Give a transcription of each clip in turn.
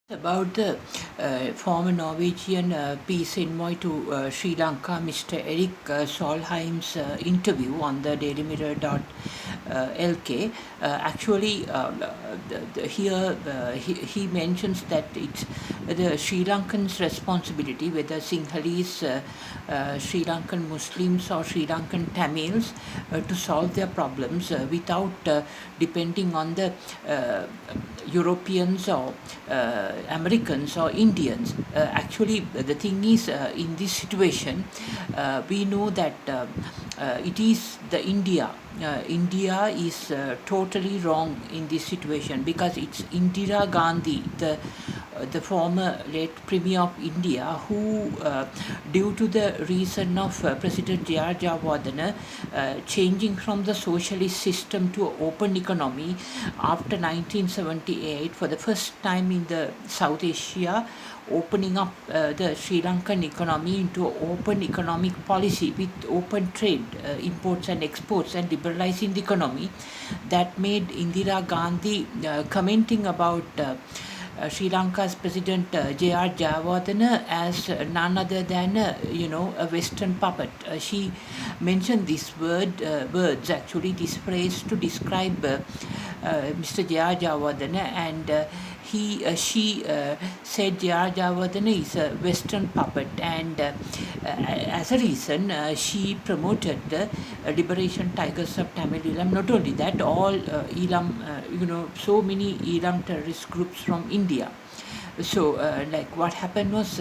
About the former Norwegian peace envoy to Sri Lanka, Mr. Erik Solheim's interview on the Daily Mirror LK. Actually, here he mentions that it's the Sri Lankans' responsibility, whether Sinhalese, Sri Lankan Muslims, or Sri Lankan Tamils, to solve their problems without depending on the Europeans or Americans or Indians. Actually, the thing is, in this situation, we know that it is the India. India is totally wrong in this situation because it's Indira Gandhi, the former late Premier of India, who, due to the reason of President J.R. Jayawardena changing from the socialist system to an open economy after 1978, for the first time in the South Asia, opening up the Sri Lankan economy into an open economic policy with open trade, imports and exports, and liberalizing the economy, that made Indira Gandhi commenting about Sri Lanka's President J.R. Jayawardena as none other than a Western puppet. She mentioned this words, actually this phrase, to describe Mr. J.R. Jayawardena, and she said J.R. Jayawardena is a Western puppet, and as a reason she promoted the Liberation Tigers of Tamil Eelam. Not only that, all Eelam, so many Eelam terrorist groups from India. So, like what happened was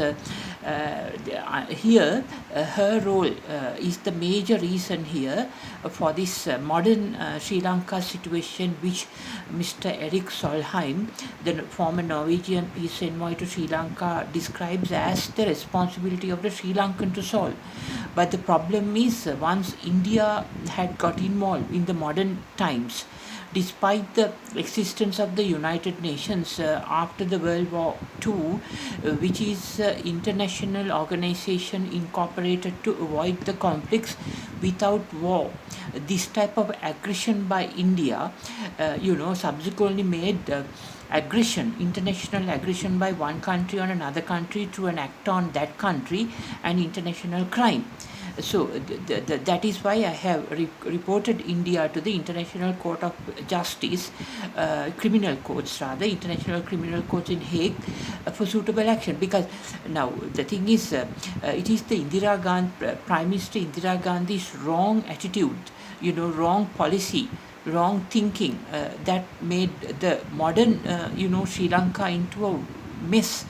here, her role is the major reason here for this modern Sri Lanka situation, which Mr. Erik Solheim, the former Norwegian peace envoy to Sri Lanka, describes as the responsibility of the Sri Lankan to solve. But the problem is, once India had got involved in the modern times, despite the existence of the United Nations after the World War II, which is international organization incorporated to avoid the conflicts without war, this type of aggression by India, subsequently made international aggression by one country on another country to an act on that country, an international crime. So that is why I have reported India to the International Court of Justice, criminal courts rather, International Criminal Courts in Hague, for suitable action. Because now the thing is, it is the Prime Minister Indira Gandhi's wrong attitude, wrong policy, wrong thinking, that made the modern, Sri Lanka into a mess.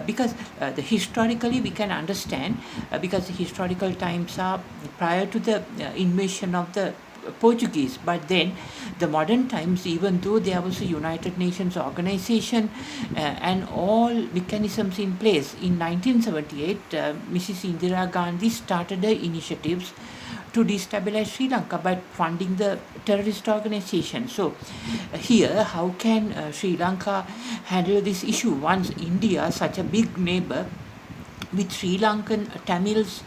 Because historically we can understand, because the historical times are prior to the invasion of the Portuguese, but then the modern times, even though there was a United Nations organization and all mechanisms in place, in 1978 Mrs. Indira Gandhi started the initiatives to destabilize Sri Lanka by funding the terrorist organization. So here, how can Sri Lanka handle this issue once India, such a big neighbor with Sri Lankan Tamils,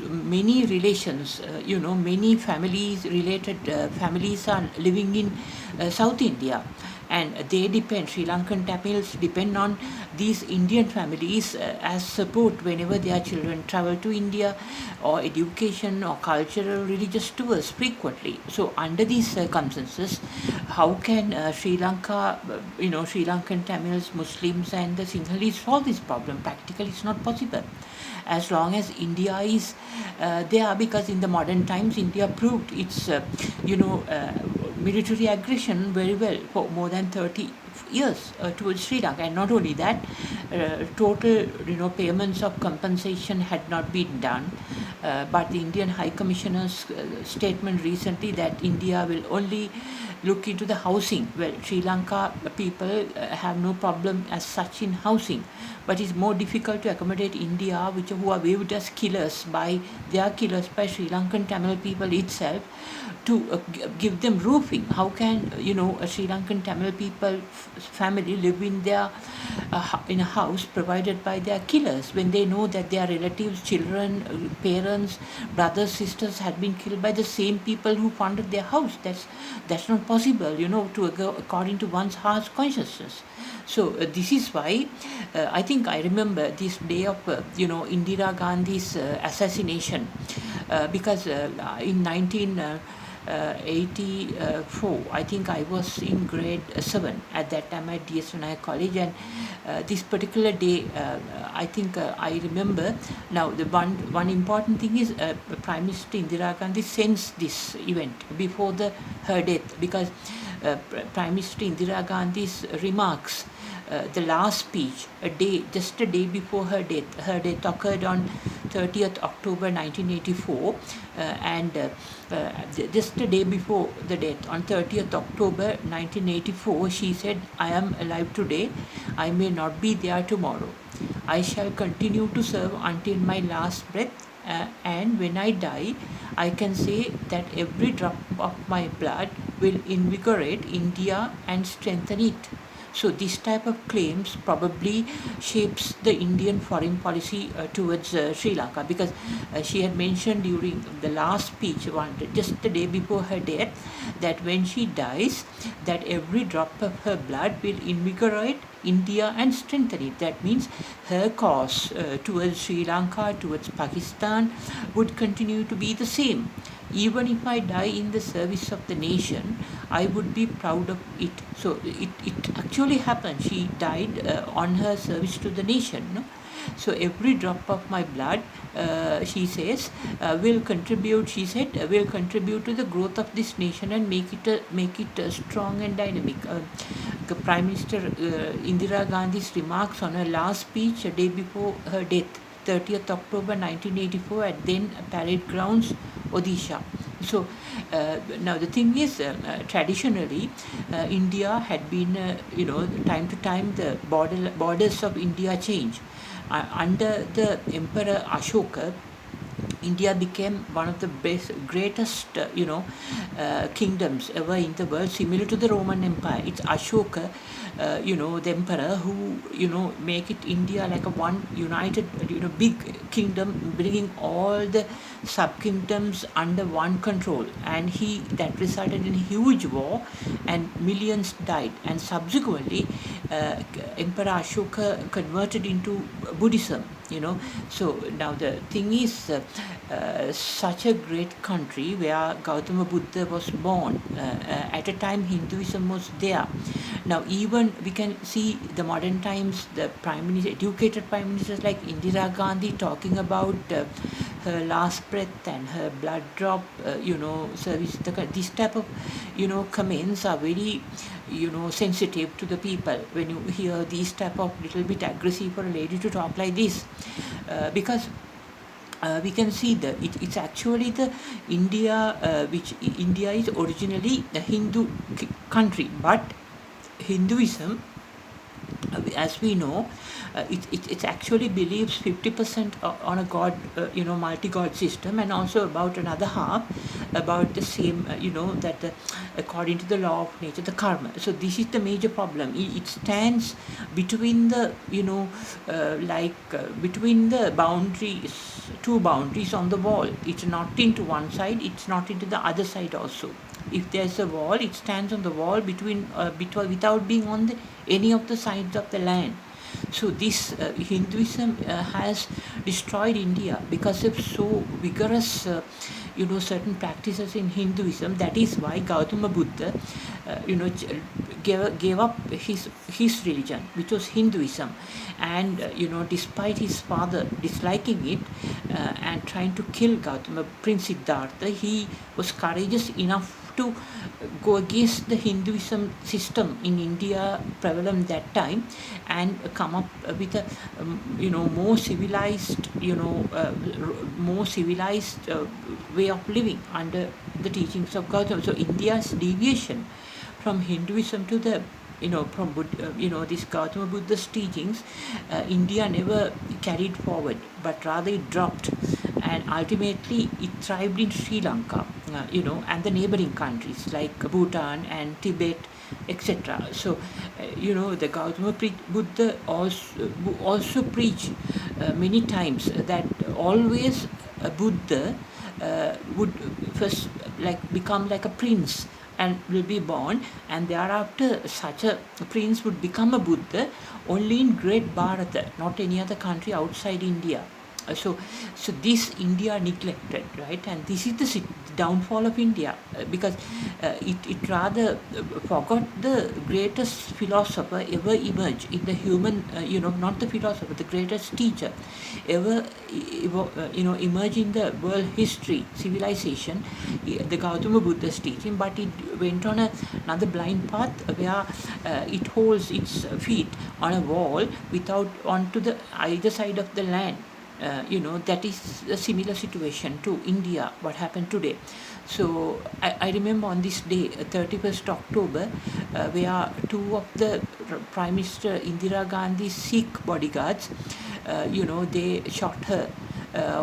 many relations, many families, related families are living in South India, and they depend, Sri Lankan Tamils depend on these Indian families as support whenever their children travel to India, or education or cultural religious tours frequently. So under these circumstances, how can Sri Lanka, Sri Lankan Tamils, Muslims and the Sinhalese solve this problem? Practically it's not possible as long as India is there, because in the modern times India proved its military aggression very well for more than 30 years towards Sri Lanka. And not only that, total payments of compensation had not been done, but the Indian High Commissioner's statement recently that India will only look into the housing. Well, Sri Lanka people have no problem as such in housing, but it's more difficult to accommodate India, who are viewed as killers by Sri Lankan Tamil people itself, to give them roofing. How can a Sri Lankan Tamil people family live in their in a house provided by their killers, when they know that their relatives, children, parents, brothers, sisters had been killed by the same people who funded their house? That's not possible, to go according to one's heart's consciousness. So this is why I think I remember this day of Indira Gandhi's assassination, because in 1984, I think I was in grade 7 at that time at DS Vinaya College, and this particular day, I think I remember. Now, the one important thing is Prime Minister Indira Gandhi sensed this event before her death, because Prime Minister Indira Gandhi's remarks, the last speech, just a day before her death. Her death occurred on 30th October 1984, and just a day before the death, on 30th October 1984, she said, "I am alive today. I may not be there tomorrow. I shall continue to serve until my last breath, and when I die, I can say that every drop of my blood will invigorate India and strengthen it." So this type of claims probably shapes the Indian foreign policy towards Sri Lanka, because she had mentioned during the last speech, just the day before her death, that when she dies, that every drop of her blood will invigorate India and strengthen it. That means her cause towards Sri Lanka, towards Pakistan, would continue to be the same. Even if I die in the service of the nation, I would be proud of it. So it actually happened. She died on her service to the nation. No? So every drop of my blood, she says, will contribute. She said, will contribute to the growth of this nation and make it strong and dynamic. The Prime Minister Indira Gandhi's remarks on her last speech a day before her death, 30th October 1984, at then Parade Grounds, Odisha. So now the thing is, traditionally, India had been, time to time the borders of India change. Under the Emperor Ashoka, India became one of the greatest, kingdoms ever in the world, similar to the Roman Empire. It's Ashoka, the emperor who, make it India like a one united, big kingdom, bringing all the sub-kingdoms under one control. And that resulted in a huge war, and millions died. And subsequently, Emperor Ashoka converted into Buddhism. So now the thing is, such a great country where Gautama Buddha was born, at a time Hinduism was there. Now even we can see the modern times, the educated prime ministers like Indira Gandhi talking about her last breath and her blood drop, service. This type of, comments are very, sensitive to the people when you hear these type of little bit aggressive for a lady to talk like this, because we can see that it's actually the India, which India is originally a Hindu country, but Hinduism, as we know, it actually believes 50% on a god, multi-god system, and also about another half about the same, that according to the law of nature, the karma. So this is the major problem. It stands between the, between the boundaries, two boundaries on the wall. It's not into one side, it's not into the other side also. If there's a wall, it stands on the wall between without being on any of the sides of the land. So this Hinduism has destroyed India because of so vigorous, certain practices in Hinduism. That is why Gautama Buddha, gave up his religion, which was Hinduism, and despite his father disliking it and trying to kill Gautama, Prince Siddhartha, he was courageous enough to go against the Hinduism system in India prevalent that time, and come up with a more civilized way of living under the teachings of Gautama. So India's deviation from Hinduism to the from this Gautama Buddha's teachings, India never carried forward, but rather it dropped, and ultimately it thrived in Sri Lanka, and the neighboring countries like Bhutan and Tibet, etc. So, the Gautama Buddha also preached many times that always a Buddha would first become like a prince and will be born, and thereafter such a prince would become a Buddha only in Great Bharata, not any other country outside India. So this India neglected, right? And this is the downfall of India, because it rather forgot the greatest philosopher ever emerged in the human, not the philosopher, the greatest teacher ever, emerged in the world history, civilization, the Gautama Buddha's teaching, but it went on another blind path where it holds its feet on a wall without onto the either side of the land. That is a similar situation to India, what happened today. So I remember on this day, 31st October, where two of the Prime Minister Indira Gandhi's Sikh bodyguards, they shot her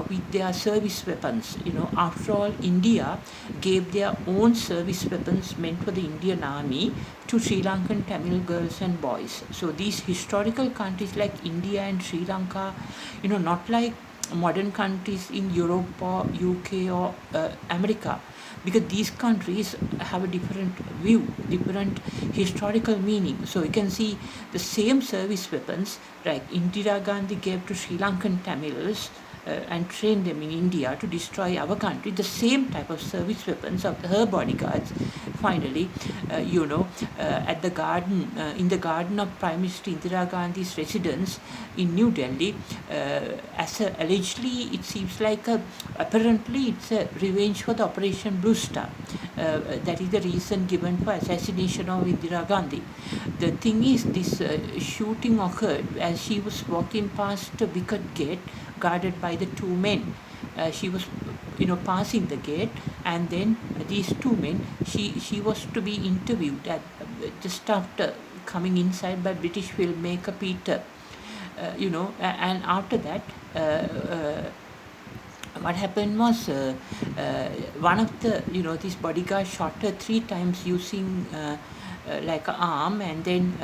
with their service weapons. After all, India gave their own service weapons meant for the Indian army to Sri Lankan Tamil girls and boys. So these historical countries like India and Sri Lanka, not like modern countries in Europe or UK or America, because these countries have a different view, different historical meaning. So you can see the same service weapons like Indira Gandhi gave to Sri Lankan Tamils and trained them in India to destroy our country. The same type of service weapons of her bodyguards, finally, at the garden, in the garden of Prime Minister Indira Gandhi's residence in New Delhi, allegedly, it seems like apparently it's a revenge for the Operation Blue Star. That is the reason given for assassination of Indira Gandhi. The thing is, this shooting occurred as she was walking past a wicket gate guarded by the two men. She was, passing the gate, and then these two men, she was to be interviewed at, just after coming inside by British filmmaker Peter. And after that, what happened was one of the, this bodyguard shot her 3 times using like an arm, and then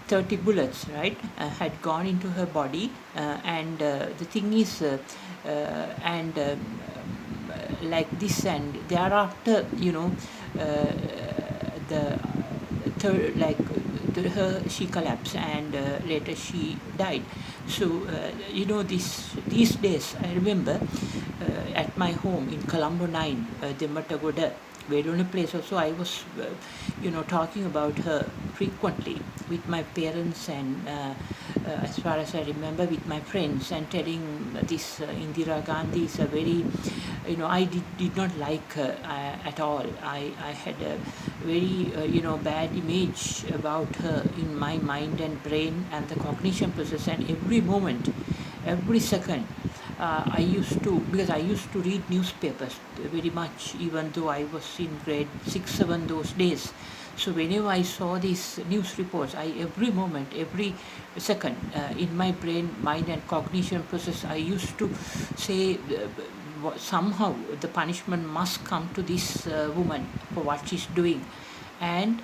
30 bullets, right, had gone into her body. And the thing is, like this, and thereafter, the third, like she collapsed, and later she died. So these days I remember at my home in Colombo 9, Dematagoda, Vedona place also, I was talking about her frequently with my parents, and as far as I remember, with my friends, and telling this Indira Gandhi is a very, I did not like her at all. I had a very bad image about her in my mind and brain and the cognition process, and every moment, every second, because I used to read newspapers very much, even though I was in grade 6, 7 those days. So whenever I saw these news reports, every moment, every second, in my brain, mind and cognition process, I used to say, somehow the punishment must come to this woman for what she's doing. And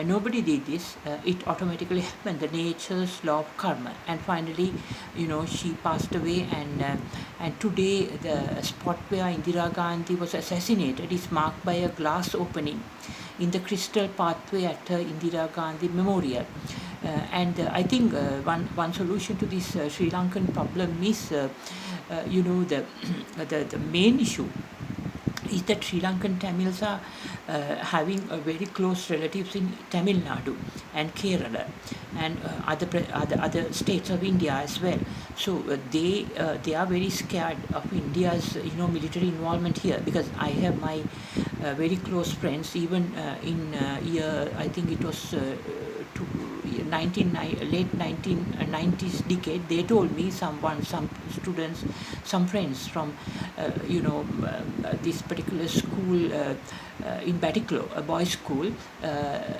nobody did this. It automatically happened, the nature's law of karma. And finally, she passed away, and today the spot where Indira Gandhi was assassinated is marked by a glass opening in the crystal pathway at Indira Gandhi Memorial. And I think one solution to this Sri Lankan problem is, the main issue is that Sri Lankan Tamils are having very close relatives in Tamil Nadu and Kerala and other states of India as well. So they are very scared of India's military involvement here, because I have my very close friends, even in year, I think it was late 1990s decade. They told me, some students, some friends from this particular school in Batticaloa, a boys' school,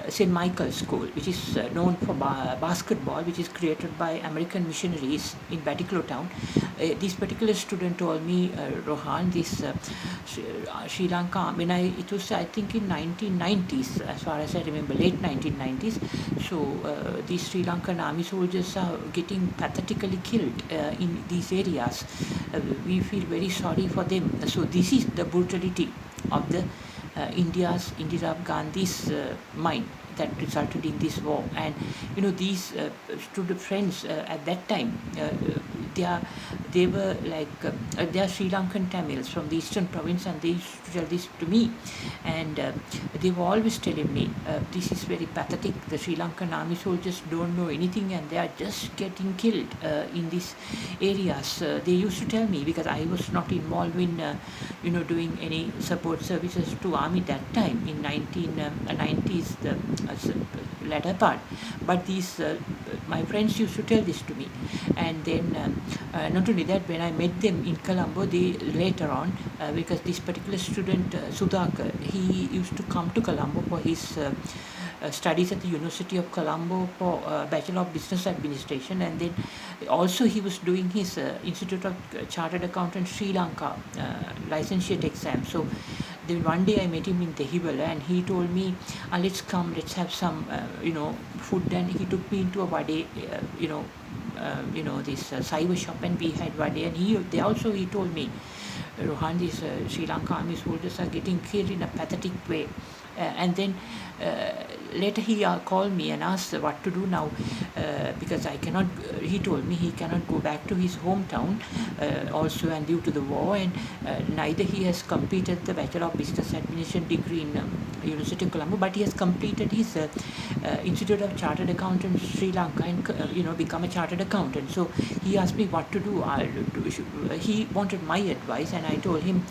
St. Michael's School, which is known for basketball, which is created by American missionaries in Batticaloa town. This particular student told me, Rohan, this Sri Lanka, it was, I think, in 1990s, as far as I remember, late 1990s. So these Sri Lankan army soldiers are getting pathetically killed in these areas. We feel very sorry for them. So this is the brutality of the India's Indira Gandhi's mind that resulted in this war. And these student friends at that time, they are they were like they are Sri Lankan Tamils from the eastern province, and they used to tell this to me. And they were always telling me, this is very pathetic. The Sri Lankan army soldiers don't know anything, and they are just getting killed in these areas. They used to tell me, because I was not involved in doing any support services to army that time in 1990s, the latter part. But these my friends used to tell this to me. And then not only that, when I met them in Colombo, they later on, because this particular student Sudhakar, he used to come to Colombo for his studies at the University of Colombo for Bachelor of Business Administration, and then also he was doing his Institute of Chartered Accountant Sri Lanka licentiate exam. So then one day I met him in Tehibala, and he told me, let's come, let's have some food. And he took me into a vade, this cyber shop, and we had vade. And he told me, Rohan, these Sri Lanka army soldiers are getting killed in a pathetic way. And then later he called me and asked what to do now, because he told me he cannot go back to his hometown also, and due to the war, and neither he has completed the Bachelor of Business Administration degree in University of Colombo, but he has completed his Institute of Chartered Accountants Sri Lanka, and become a chartered accountant. So he asked me what to do. He wanted my advice, and I told him,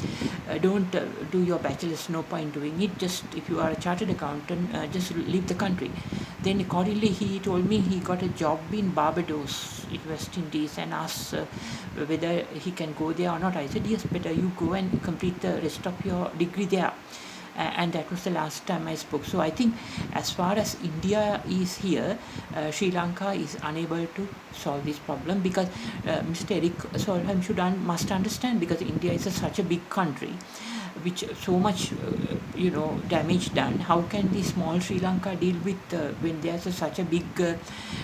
don't do your bachelor's, no point doing it. Just if you are a chartered accountant, just leave the country. Then accordingly he told me he got a job in Barbados in West Indies, and asked whether he can go there or not. I said, yes, better you go and complete the rest of your degree there. And that was the last time I spoke. So I think as far as India is here, Sri Lanka is unable to solve this problem, because Mr. Erik Solheim must understand, because India is such a big country, which so much damage done. How can the small Sri Lanka deal with when there's such a big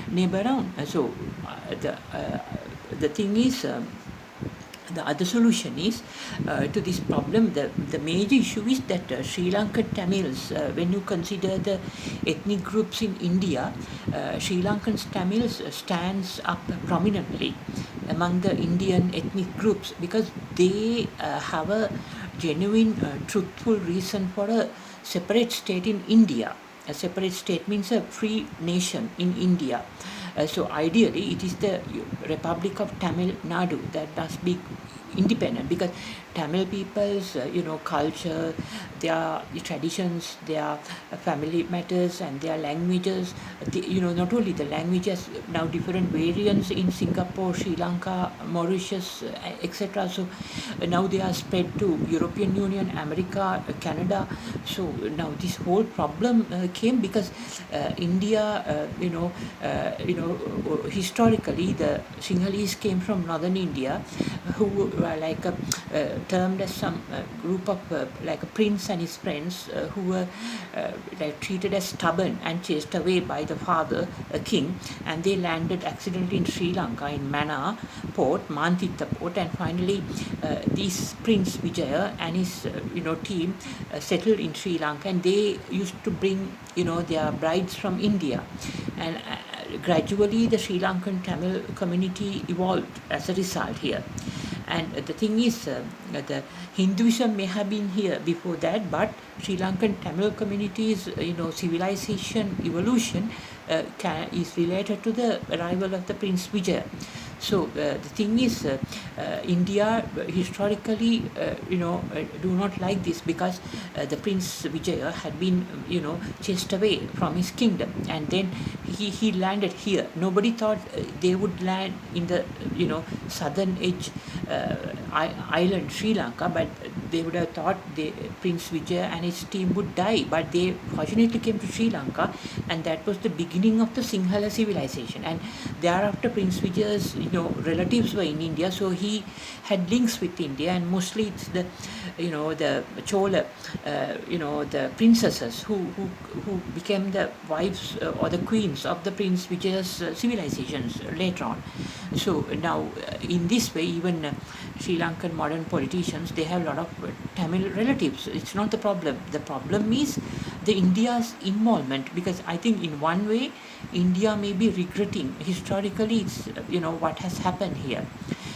neighbor around? So the thing is, the other solution is to this problem. The major issue is that Sri Lankan Tamils, when you consider the ethnic groups in India, Sri Lankan Tamils stands up prominently among the Indian ethnic groups, because they have a genuine, truthful reason for a separate state in India. A separate state means a free nation in India. So ideally, it is the Republic of Tamil Nadu that must be independent, because Tamil people's culture, their traditions, their family matters, and their languages, not only the languages, now different variants in Singapore, Sri Lanka, Mauritius, etc. So now they are spread to European Union, America, Canada. So now this whole problem came because India, historically the Sinhalese came from northern India, who were like termed as some group of like a prince and his friends, who were like treated as stubborn and chased away by the father, a king, and they landed accidentally in Sri Lanka in Mannar port, Mantita port, and finally this Prince Vijaya and his team settled in Sri Lanka, and they used to bring their brides from India, and gradually the Sri Lankan Tamil community evolved as a result here. And the thing is, the Hinduism may have been here before that, but Sri Lankan Tamil community's civilization evolution is related to the arrival of the Prince Vijaya. So the thing is, India historically, do not like this, because the Prince Vijaya had been, chased away from his kingdom, and then he landed here. Nobody thought they would land in the, southern edge island Sri Lanka, but they would have thought Prince Vijaya and his team would die. But they fortunately came to Sri Lanka, and that was the beginning of the Sinhala civilization. And thereafter, Prince Vijaya's relatives were in India, so he had links with India, and mostly it's the the Chola, the princesses who became the wives or the queens of the Prince Vijaya's civilizations later on. So now in this way, even Sri Lankan modern politicians, they have a lot of Tamil relatives. It's not the problem. The problem is the India's involvement, because I think in one way India may be regretting historically it's what has happened here.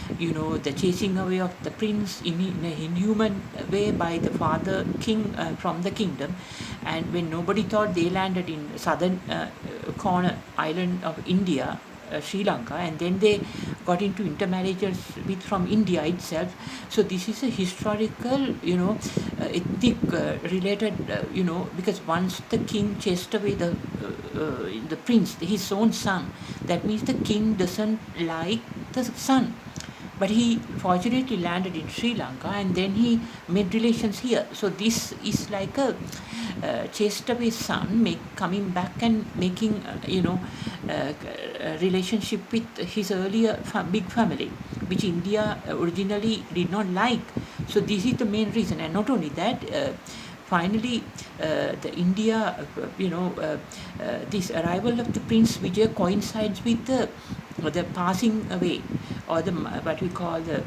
The chasing away of the prince in a inhuman way by the father king from the kingdom, and when nobody thought, they landed in southern corner island of India, Sri Lanka, and then they got into intermarriages with from India itself. So this is a historical, ethnic related, because once the king chased away the prince, his own son, that means the king doesn't like the son. But he fortunately landed in Sri Lanka, and then he made relations here. So this is like a chased away son coming back and making a relationship with his earlier big family, which India originally did not like. So this is the main reason. And not only that, finally the India this arrival of the Prince Vijay coincides with the passing away, or the what we call the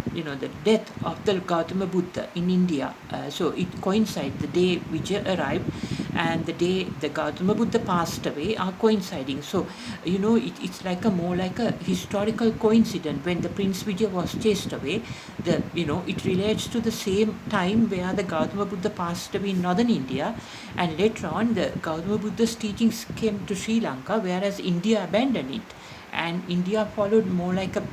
death of the Gautama Buddha in India. So it coincides, the day Vijay arrived and the day the Gautama Buddha passed away are coinciding. So it's like more like a historical coincidence. When the Prince Vijay was chased away, it relates to the same time where the Gautama Buddha passed away in northern India, and later on the Gautama Buddha's teachings came to Sri Lanka, whereas India abandoned it. And India followed more like a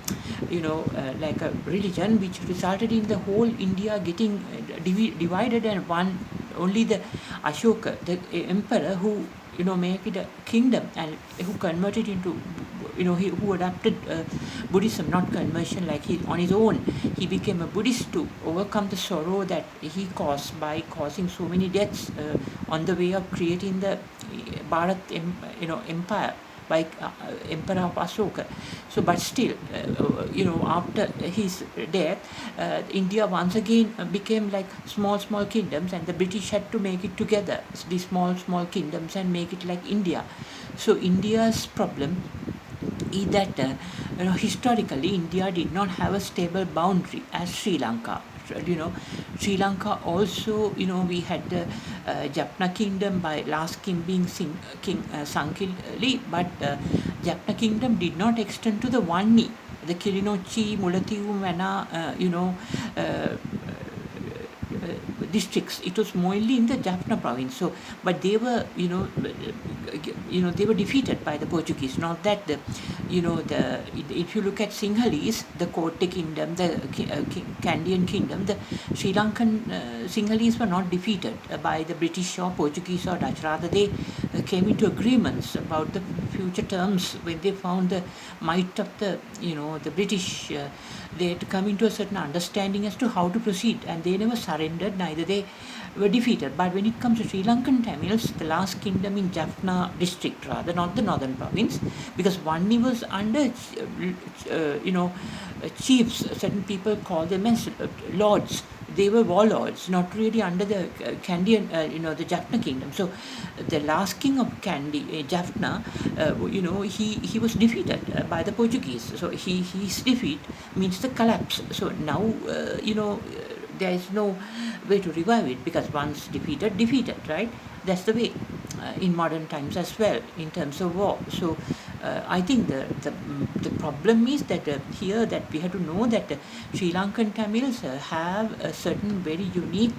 like a religion, which resulted in the whole India getting divided, and one only the Ashoka, the emperor, who make it a kingdom, and who converted into who adapted Buddhism, not conversion like he on his own. He became a Buddhist to overcome the sorrow that he caused by causing so many deaths on the way of creating the Bharat empire by Emperor of Ashoka. So, but still, after his death, India once again became like small kingdoms, and the British had to make it together, these small kingdoms, and make it like India. So, India's problem is that historically India did not have a stable boundary as Sri Lanka. Sri Lanka also, we had the Jaffna kingdom by last king being King Sankili, but Jaffna kingdom did not extend to the Vanni, the Kilinochchi, Mullaitivu, Mana, districts. It was mainly in the Jaffna province. So, but they were, they were defeated by the Portuguese. Not that if you look at Sinhalese, the Kotte kingdom, the Kandyan kingdom, the Sri Lankan Sinhalese were not defeated by the British or Portuguese or Dutch. Rather, they came into agreements about the future terms when they found the might of the British. They had to come into a certain understanding as to how to proceed, and they never surrendered, neither they were defeated. But when it comes to Sri Lankan Tamils, the last kingdom in Jaffna district, rather, not the northern province, because Vanni was under, chiefs, certain people call them as lords. They were warlords, not really under the Kandyan, the Jaffna kingdom. So the last king of Jaffna, he was defeated by the Portuguese. So his defeat means the collapse. So now, there is no way to revive it, because once defeated, right? That's the way in modern times as well in terms of war. So I think the problem is that here that we have to know that Sri Lankan Tamils have a certain very unique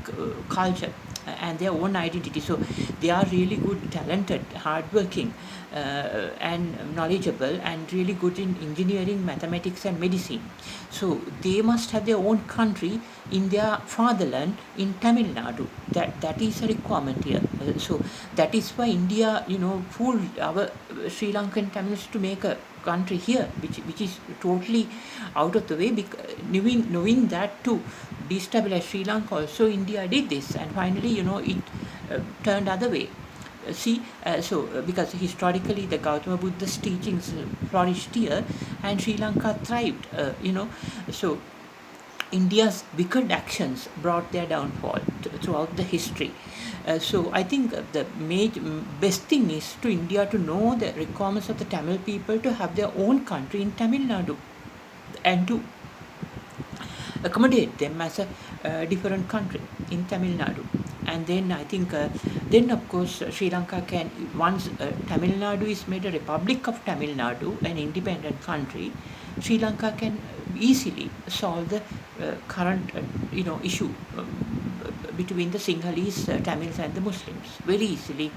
culture and their own identity. So they are really good, talented, hardworking, and knowledgeable, and really good in engineering, mathematics, and medicine. So they must have their own country in their fatherland in Tamil Nadu. That is a requirement here. So that is why India, fooled our Sri Lankan Tamils to make a country here, which is totally out of the way. Knowing that to destabilize Sri Lanka, also India did this, and finally, it turned other way. Because historically the Gautama Buddha's teachings flourished here, and Sri Lanka thrived. So India's wicked actions brought their downfall throughout the history. So I think the best thing is to India to know the requirements of the Tamil people to have their own country in Tamil Nadu, and to accommodate them as a different country. in Tamil Nadu. And then I think, then of course, Sri Lanka can, once Tamil Nadu is made a Republic of Tamil Nadu, an independent country, Sri Lanka can easily solve the current, issue between the Sinhalese, Tamils and the Muslims very easily,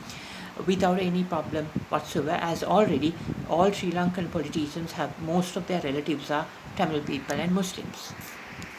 without any problem whatsoever, as already all Sri Lankan politicians have, most of their relatives are Tamil people and Muslims.